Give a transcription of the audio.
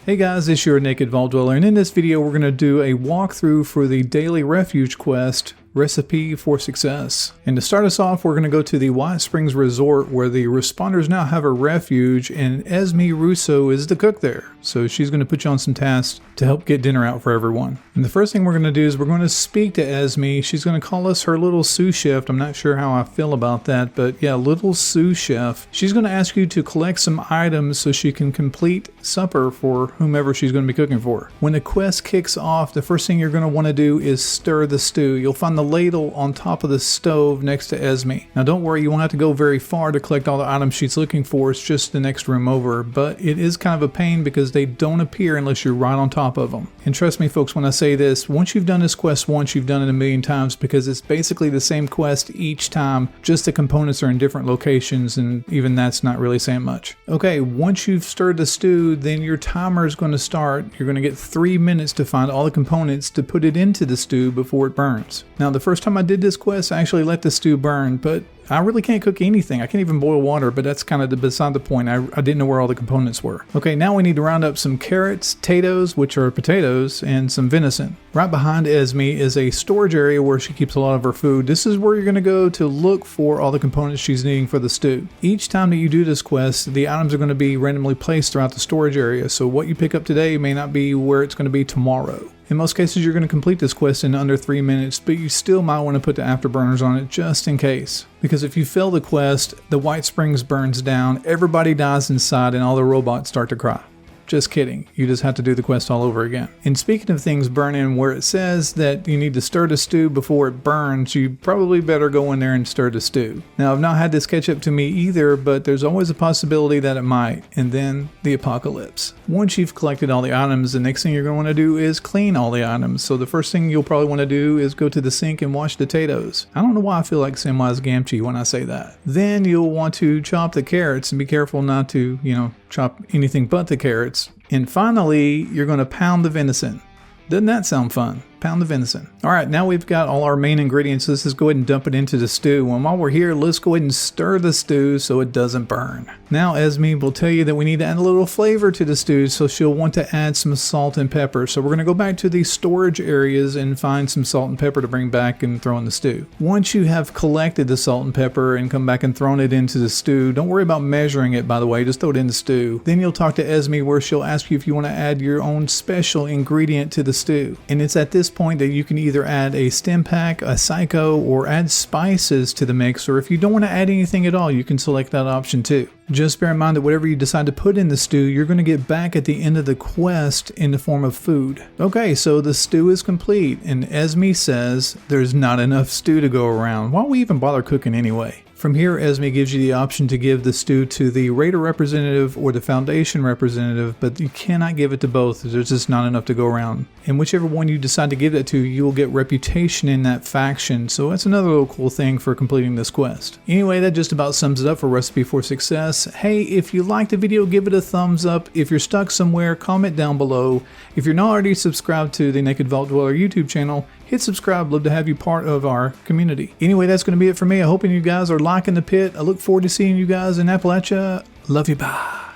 Hey guys, it's your NakedVaultDweller, and in this video we're going to do a walkthrough for the daily refuge quest, Recipe for Success. And to start us off, we're going to go to the White Springs Resort where the responders now have a refuge, and Esme Russo is the cook there. So she's going to put you on some tasks to help get dinner out for everyone. And the first thing we're going to do is we're going to speak to Esme. She's going to call us her little sous chef. I'm not sure how I feel about that, but yeah, little sous chef. She's going to ask you to collect some items so she can complete supper for whomever she's going to be cooking for. When the quest kicks off, the first thing you're going to want to do is stir the stew. You'll find the ladle on top of the stove next to Esme. Now don't worry, you won't have to go very far to collect all the items she's looking for. It's just the next room over, but it is kind of a pain because they don't appear unless you're right on top of them. And trust me folks when I say this, once you've done this quest once, you've done it a million times because it's basically the same quest each time, just the components are in different locations, and even that's not really saying much. Okay, once you've stirred the stew, then your timer is going to start. You're going to get 3 minutes to find all the components to put it into the stew before it burns. Now the first time I did this quest, I actually let the stew burn, but I really can't cook anything. I can't even boil water, but that's kind of beside the point. I didn't know where all the components were. Okay, now we need to round up some carrots, potatoes, which are potatoes, and some venison. Right behind Esme is a storage area where she keeps a lot of her food. This is where you're going to go to look for all the components she's needing for the stew. Each time that you do this quest, the items are going to be randomly placed throughout the storage area, so what you pick up today may not be where it's going to be tomorrow. In most cases, you're going to complete this quest in under 3 minutes, but you still might want to put the afterburners on it just in case. Because if you fail the quest, the White Springs burns down, everybody dies inside, and all the robots start to cry. Just kidding. You just have to do the quest all over again. And speaking of things burning, where it says that you need to stir the stew before it burns, you probably better go in there and stir the stew. Now, I've not had this catch up to me either, but there's always a possibility that it might. And then the apocalypse. Once you've collected all the items, the next thing you're going to want to do is clean all the items. So the first thing you'll probably want to do is go to the sink and wash the potatoes. I don't know why I feel like Samwise Gamgee when I say that. Then you'll want to chop the carrots and be careful not to, chop anything but the carrots. And finally, you're going to pound the venison. Doesn't that sound fun? Pound the venison. All right, now we've got all our main ingredients. Let's just go ahead and dump it into the stew. And while we're here, let's go ahead and stir the stew so it doesn't burn. Now, Esme will tell you that we need to add a little flavor to the stew, so she'll want to add some salt and pepper. So we're going to go back to the storage areas and find some salt and pepper to bring back and throw in the stew. Once you have collected the salt and pepper and come back and thrown it into the stew, don't worry about measuring it, by the way, just throw it in the stew. Then you'll talk to Esme where she'll ask you if you want to add your own special ingredient to the stew. And it's at this point that you can either add a stem pack, a psycho, or add spices to the mix, or if you don't want to add anything at all, you can select that option too. Just bear in mind that whatever you decide to put in the stew, you're going to get back at the end of the quest in the form of food. Okay, so the stew is complete, and Esme says there's not enough stew to go around. Why we even bother cooking anyway? From here, Esme gives you the option to give the stew to the Raider representative or the Foundation representative, but you cannot give it to both. There's just not enough to go around. And whichever one you decide to give that to, you will get reputation in that faction. So that's another little cool thing for completing this quest. Anyway, that just about sums it up for Recipe for Success. Hey, if you liked the video, give it a thumbs up. If you're stuck somewhere, comment down below. If you're not already subscribed to the NakedVaultDweller YouTube channel, hit subscribe. Love to have you part of our community. Anyway, that's going to be it for me. I hope you guys are liking the pit. I look forward to seeing you guys in Appalachia. Love you. Bye.